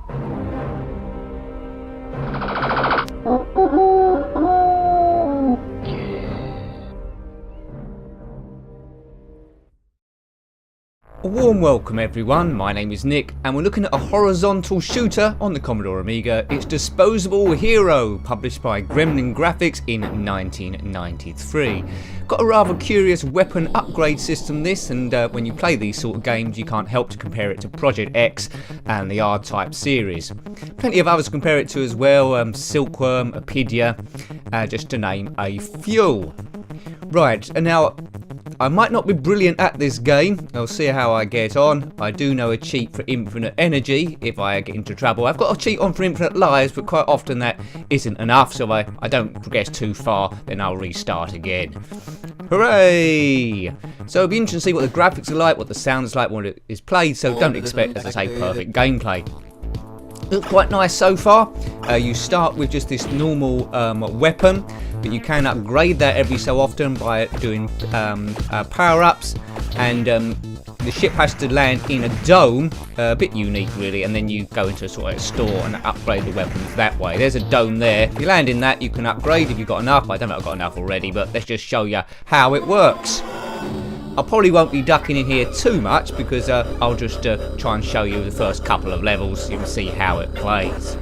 A warm welcome everyone, my name is Nick and we're looking at a horizontal shooter on the Commodore Amiga. It's Disposable Hero, published by Gremlin Graphics in 1993. Got a rather curious weapon upgrade system this, and when you play these sort of games you can't help to compare it to Project X and the R-Type series. Plenty of others to compare it to as well, Silkworm, Apidia, just to name a few. Right, and now I might not be brilliant at this game, I'll see how I get on. I do know a cheat for infinite energy if I get into trouble. I've got a cheat on for infinite lives, but quite often that isn't enough, so I don't progress too far, then I'll restart again. Hooray! So it'll be interesting to see what the graphics are like, what the sound's like when it is played, so don't expect, as I say, perfect gameplay. Looks quite nice so far. You start with just this normal weapon, but you can upgrade that every so often by doing power-ups, and the ship has to land in a dome, a bit unique really, and then you go into a sort of store and upgrade the weapons that way. There's a dome there. If you land in that, you can upgrade if you've got enough. I don't know if I've got enough already, but let's just show you how it works. I probably won't be ducking in here too much because I'll just try and show you the first couple of levels so you can see how it plays.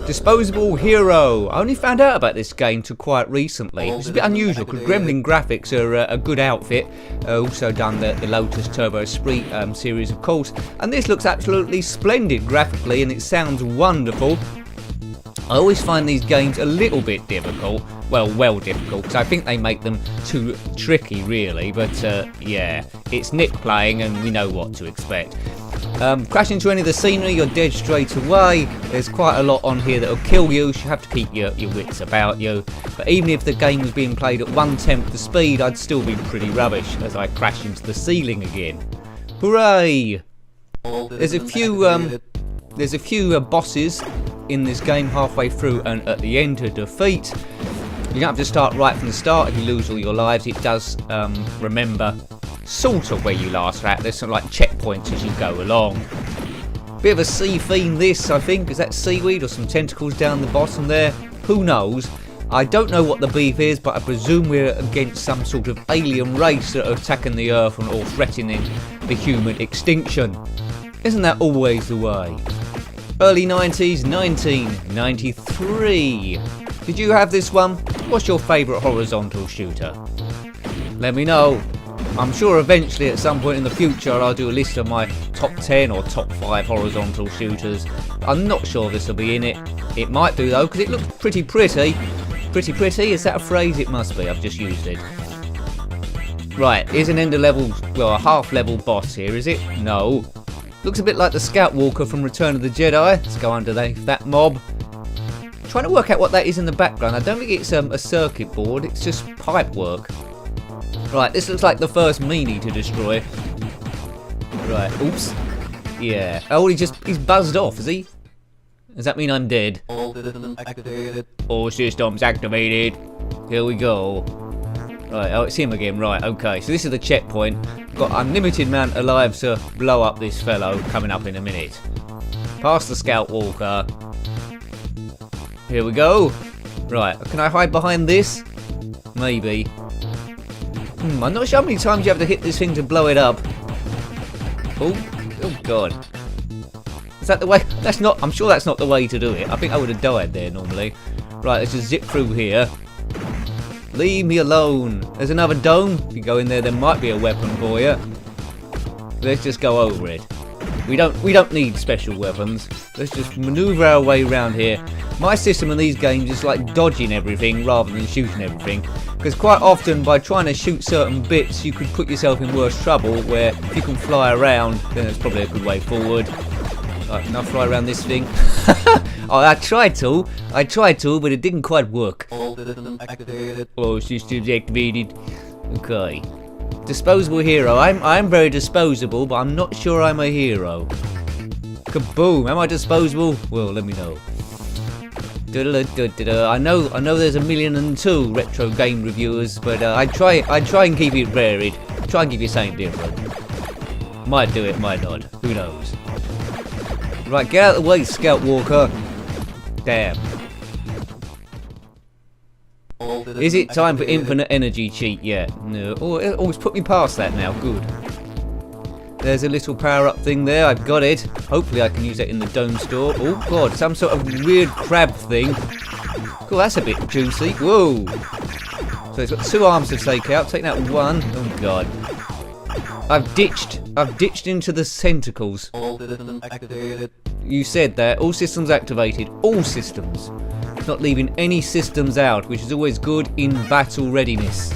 Disposable Hero. I only found out about this game till quite recently. It's a bit unusual because Gremlin Graphics are a good outfit. Also done the Lotus Turbo Spree series, of course. And this looks absolutely splendid graphically and it sounds wonderful. I always find these games a little bit difficult. Well difficult, because I think they make them too tricky really, but yeah, it's Nick playing and we know what to expect. Crash into any of the scenery, you're dead straight away. There's quite a lot on here that'll kill you, so you have to keep your wits about you. But even if the game was being played at 1/10 the speed, I'd still be pretty rubbish as I crash into the ceiling again. Hooray! There's a few bosses in this game halfway through and at the end to defeat. You don't have to start right from the start if you lose all your lives. It does remember sort of where you last were at. There's some like checkpoints as you go along. Bit of a sea theme this, I think. Is that seaweed or some tentacles down the bottom there? Who knows? I don't know what the beef is, but I presume we're against some sort of alien race that are attacking the Earth or threatening the human extinction. Isn't that always the way? Early 90s, 1993. Did you have this one? What's your favourite horizontal shooter? Let me know. I'm sure eventually at some point in the future I'll do a list of my top 10 or top 5 horizontal shooters. I'm not sure this will be in it. It might do though, because it looks pretty pretty. Pretty pretty? Is that a phrase? It must be. I've just used it. Right, here's an end of level, well, a half level boss here, is it? No. Looks a bit like the Scout Walker from Return of the Jedi. Let's go underneath that mob. Trying to work out what that is in the background. I don't think it's a circuit board, it's just pipe work. Right, this looks like the first meanie to destroy. Right, oops. Yeah. Oh, he's buzzed off, is he? Does that mean I'm dead? All systems activated. All systems activated. Here we go. Right, oh, it's him again. Right, okay. So this is the checkpoint. Got unlimited amount of lives to blow up this fellow coming up in a minute. Past the Scout Walker. Here we go. Right, can I hide behind this? Maybe. I'm not sure how many times you have to hit this thing to blow it up. Oh god. Is that the way? That's not, I'm sure that's not the way to do it. I think I would have died there normally. Right, let's just zip through here. Leave me alone. There's another dome. If you go in there, there might be a weapon for you. Let's just go over it. We don't need special weapons. Let's just maneuver our way around here. My system in these games is like dodging everything rather than shooting everything. Because quite often by trying to shoot certain bits you could put yourself in worse trouble, where if you can fly around then it's probably a good way forward. Right, can I fly around this thing? Oh, I tried to, but it didn't quite work. All systems activated. All systems activated. Okay. Disposable hero. I'm very disposable, but I'm not sure I'm a hero. Kaboom! Am I disposable? Well, let me know. I know there's 1,000,002 retro game reviewers, but I try and keep it varied. Try and give you something different. Might do it, might not. Who knows? Right, get out of the way, Scout Walker. Damn. Is it time for infinite energy cheat yet? No. Oh, it's put me past that now. Good. There's a little power-up thing there. I've got it. Hopefully I can use it in the dome store. Oh, God. Some sort of weird crab thing. Cool, that's a bit juicy. Whoa. So it's got 2 arms to take out. Taking out 1. Oh, God. I've ditched into the tentacles. All systems activated. You said that. All systems activated. All systems. Not leaving any systems out, which is always good in battle readiness.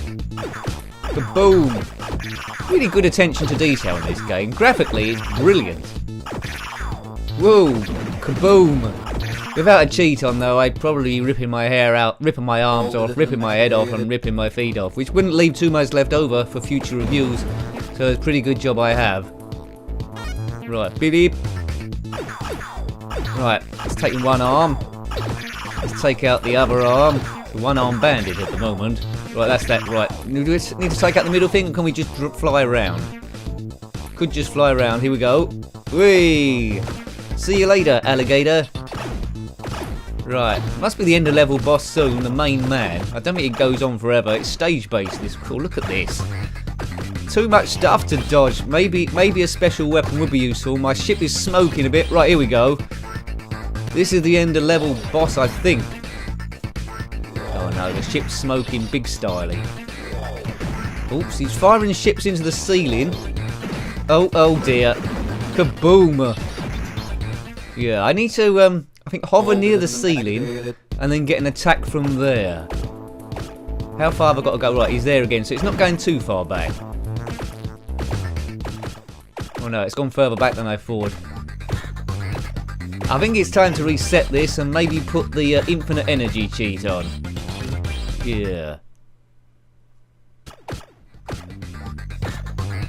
Kaboom! Really good attention to detail in this game. Graphically, it's brilliant. Whoa! Kaboom! Without a cheat on though, I'd probably be ripping my hair out, ripping my arms off, ripping my head off, and ripping my feet off, which wouldn't leave too much left over for future reviews. So it's a pretty good job I have. Right, beep beep. Right, let's take 1 arm. Let's take out the other arm. It's a 1-arm bandit at the moment. Right, that's that. Right, need to take out the middle thing, or can we just fly around? Could just fly around. Here we go. Whee! See you later, alligator. Right, must be the end of level boss soon, the main man. I don't think it goes on forever. It's stage-based. This cool. Look at this. Too much stuff to dodge. Maybe a special weapon would be useful. My ship is smoking a bit. Right, here we go. This is the end of level boss, I think. Oh no, the ship's smoking big styly. Oops, he's firing ships into the ceiling. Oh dear. Kaboom! Yeah, I need to, I think hover near the ceiling and then get an attack from there. How far have I got to go? Right, he's there again, so it's not going too far back. Oh no, it's gone further back than I thought. I think it's time to reset this and maybe put the infinite energy cheat on. Yeah.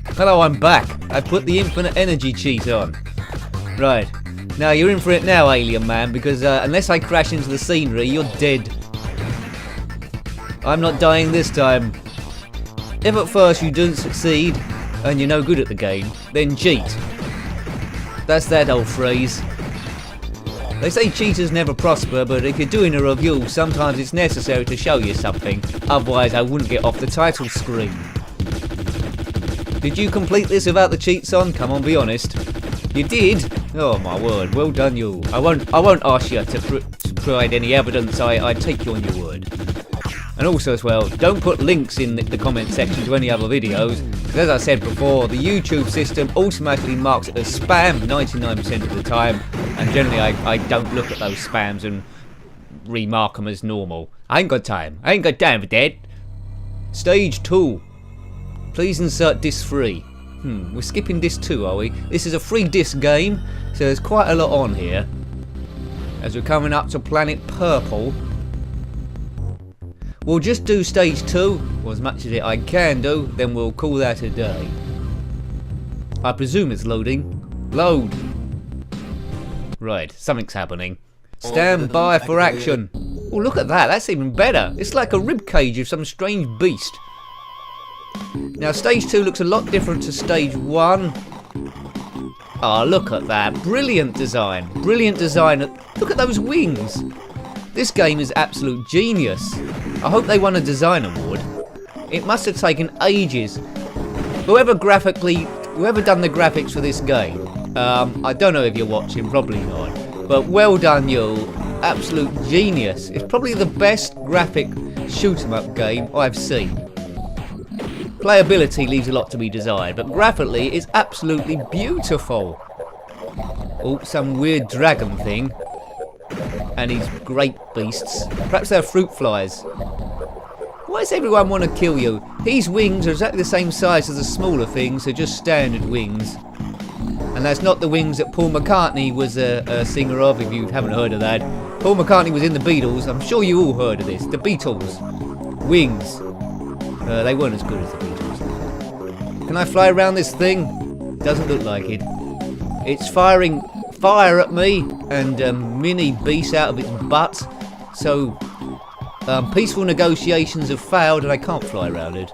Hello, I'm back. I put the infinite energy cheat on. Right. Now you're in for it now, alien man, because unless I crash into the scenery, you're dead. I'm not dying this time. If at first you don't succeed, and you're no good at the game, then cheat. That's that old phrase. They say cheaters never prosper, but if you're doing a review, sometimes it's necessary to show you something. Otherwise, I wouldn't get off the title screen. Did you complete this without the cheats on? Come on, be honest. You did? Oh my word, well done you. I won't ask you to provide any evidence. I take you on your word. And also as well, don't put links in the comment section to any other videos. Because as I said before, the YouTube system automatically marks it as spam 99% of the time. And generally I don't look at those spams and remark them as normal. I ain't got time. I ain't got time for that. Stage 2. Please insert disc 3. We're skipping disc 2, are we? This is a free disc game, so there's quite a lot on here. As we're coming up to Planet Purple. We'll just do stage 2, or as much as I can do, then we'll call that a day. I presume it's loading. Load! Right, something's happening. Stand by for action. Oh, look at that, that's even better. It's like a ribcage of some strange beast. Now, stage 2 looks a lot different to stage 1. Oh, look at that. Brilliant design. Brilliant design. Look at those wings. This game is absolute genius. I hope they won a design award. It must have taken ages. Whoever done the graphics for this game, I don't know if you're watching, probably not, but well done you. Absolute genius. It's probably the best graphic shoot-em-up game I've seen. Playability leaves a lot to be desired, but graphically it's absolutely beautiful. Oh, some weird dragon thing. And these great beasts. Perhaps they're fruit flies. Why does everyone want to kill you? His wings are exactly the same size as the smaller things, so just standard wings. And that's not the wings that Paul McCartney was a singer of, if you haven't heard of that. Paul McCartney was in the Beatles. I'm sure you all heard of this. The Beatles. Wings. They weren't as good as the Beatles. Can I fly around this thing? Doesn't look like it. It's firing fire at me and mini beasts out of its butt. So peaceful negotiations have failed and I can't fly around it.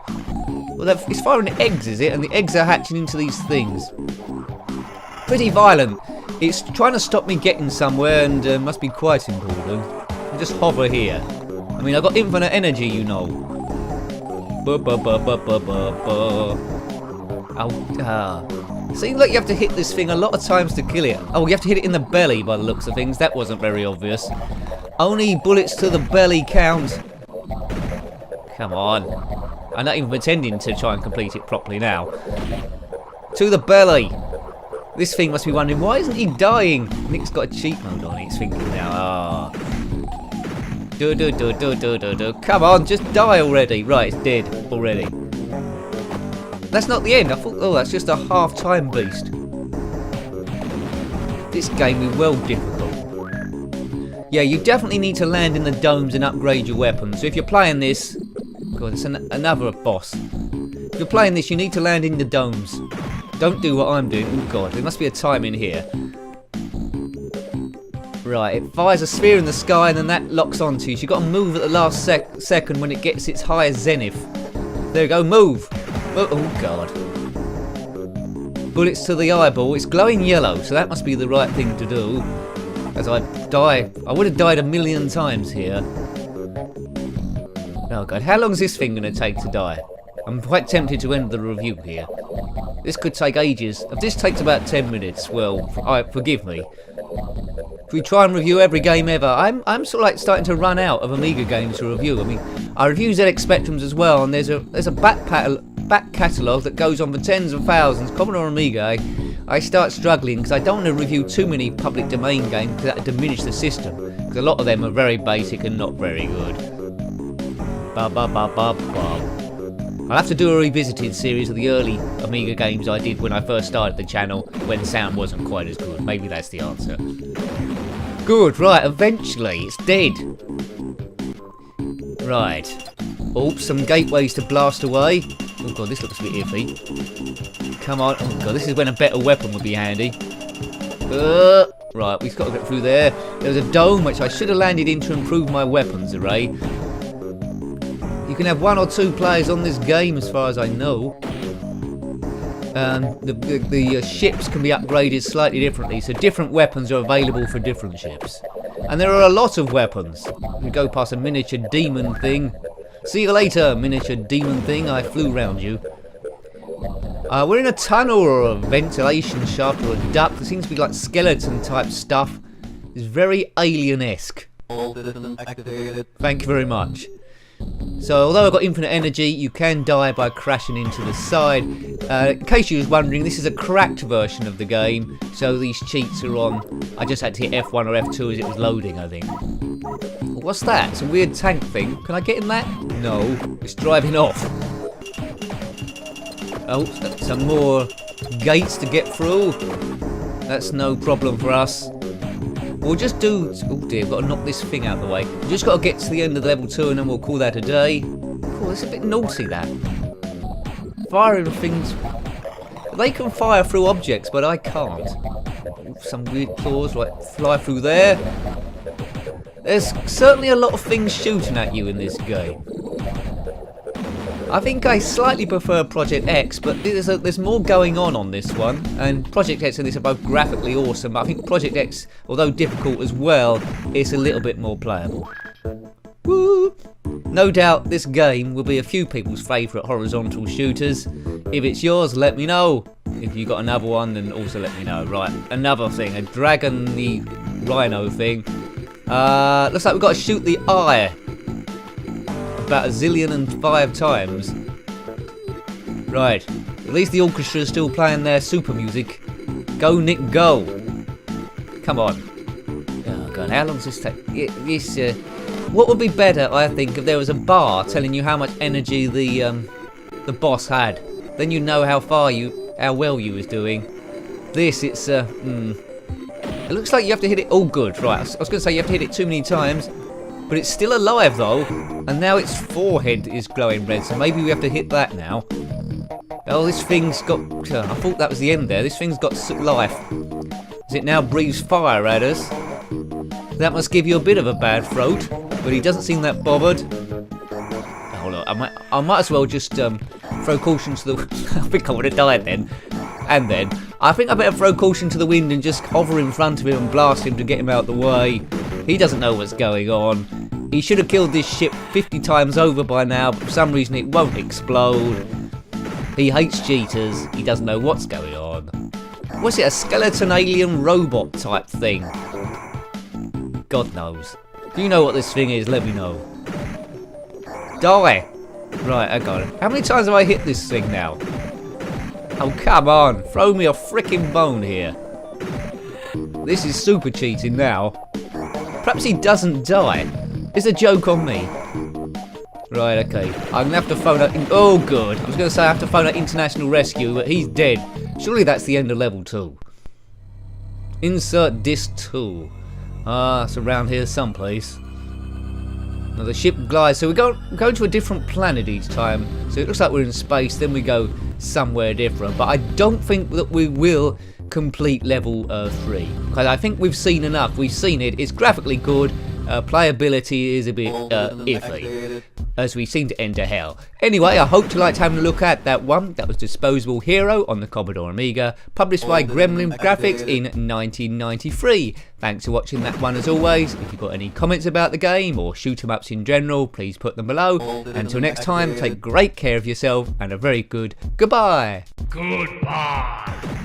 Well, it's firing eggs, is it? And the eggs are hatching into these things. Pretty violent. It's trying to stop me getting somewhere, and must be quite important. I just hover here. I mean, I've got infinite energy, you know. Seems like you have to hit this thing a lot of times to kill it. Oh, you have to hit it in the belly by the looks of things. That wasn't very obvious. Only bullets to the belly count. Come on. I'm not even pretending to try and complete it properly now. To the belly. This thing must be wondering, why isn't he dying? Nick's got a cheat mode on. He's thinking now, ah. Come on, just die already. Right, it's dead already. That's not the end. I thought, oh, that's just a half-time beast. This game is well difficult. Yeah, you definitely need to land in the domes and upgrade your weapons. So if you're playing this... God, it's another boss. If you're playing this, you need to land in the domes. Don't do what I'm doing. Oh god, there must be a time in here. Right, it fires a sphere in the sky and then that locks onto you. So you've got to move at the last second when it gets its highest zenith. There you go, move! Oh god. Bullets to the eyeball. It's glowing yellow, so that must be the right thing to do. As I die, I would have died a million times here. Oh god, how long is this thing going to take to die? I'm quite tempted to end the review here. This could take ages. If this takes about 10 minutes, well, forgive me. If we try and review every game ever, I'm sort of like starting to run out of Amiga games to review. I mean, I review ZX Spectrums as well, and there's a back catalogue that goes on for tens of thousands. Commodore Amiga, I start struggling because I don't want to review too many public domain games because that would diminish the system. Because a lot of them are very basic and not very good. I'll have to do a revisited series of the early Amiga games I did when I first started the channel, when sound wasn't quite as good. Maybe that's the answer. Good, right, eventually, it's dead. Right. Oh, some gateways to blast away. Oh god, this looks a bit iffy. Come on. Oh god, this is when a better weapon would be handy. Right, we've got to get through there. There was a dome which I should have landed in to improve my weapons array. You can have 1 or 2 players on this game as far as I know. The ships can be upgraded slightly differently, so different weapons are available for different ships. And there are a lot of weapons. You go past a miniature demon thing. See you later, miniature demon thing. I flew round you. We're in a tunnel or a ventilation shaft or a duct. There seems to be like skeleton type stuff. It's very alien-esque. Thank you very much. So although I've got infinite energy, you can die by crashing into the side. In case you was wondering, this is a cracked version of the game, so these cheats are on. I just had to hit F1 or F2 as it was loading, I think. What's that? It's a weird tank thing. Can I get in that? No, it's driving off. Oh, some more gates to get through. That's no problem for us. We'll just do... Oh dear, I've got to knock this thing out of the way. We've just got to get to the end of level 2 and then we'll call that a day. Oh, it's a bit naughty, that. Firing things... They can fire through objects, but I can't. Some weird claws, like fly through there. There's certainly a lot of things shooting at you in this game. I think I slightly prefer Project X, but there's more going on this one. And Project X and this are both graphically awesome, but I think Project X, although difficult as well, is a little bit more playable. Woo! No doubt this game will be a few people's favourite horizontal shooters. If it's yours, let me know. If you got another one, then also let me know. Right, another thing, a dragon, the rhino thing. Looks like we've got to shoot the eye about 1,000,005 times. Right, at least the orchestra is still playing their super music. Go Nick, go! Come on. Oh god, how long does this take? What would be better, I think, if there was a bar telling you how much energy the boss had. Then you know how well you was doing. This, it's it looks like you have to hit it. Oh, good. Right, I was going to say you have to hit it too many times. But it's still alive though, and now its forehead is glowing red, so maybe we have to hit that now. Oh, this thing's got... I thought that was the end there. This thing's got life. As it now breathes fire at us. That must give you a bit of a bad throat, but he doesn't seem that bothered. Oh look, I might as well just throw caution to the... I think I would have died then. And then. I think I better throw caution to the wind and just hover in front of him and blast him to get him out the way. He doesn't know what's going on. He should have killed this ship 50 times over by now, but for some reason it won't explode. He hates cheaters. He doesn't know what's going on. What's it, a skeleton alien robot type thing? God knows. Do you know what this thing is? Let me know. Die! Right, I got it. How many times have I hit this thing now? Oh, come on. Throw me a frickin' bone here. This is super cheating now. Perhaps he doesn't die. It's a joke on me. Right, okay. I'm going to have to phone out... Oh, good. I was going to say I have to phone out International Rescue, but he's dead. Surely that's the end of level 2. Insert disc 2. Ah, it's around here someplace. Now the ship glides, so we go to a different planet each time. So it looks like we're in space, then we go somewhere different. But I don't think that we will complete level 3. Because I think we've seen enough. We've seen it. It's graphically good. Playability is a bit iffy, as we seem to enter hell. Anyway, I hope you liked having a look at that one. That was Disposable Hero on the Commodore Amiga, published by Gremlin Graphics in 1993. Thanks for watching that one as always. If you've got any comments about the game or shoot 'em ups in general, please put them below. Until next time, take great care of yourself and a very good goodbye. Goodbye.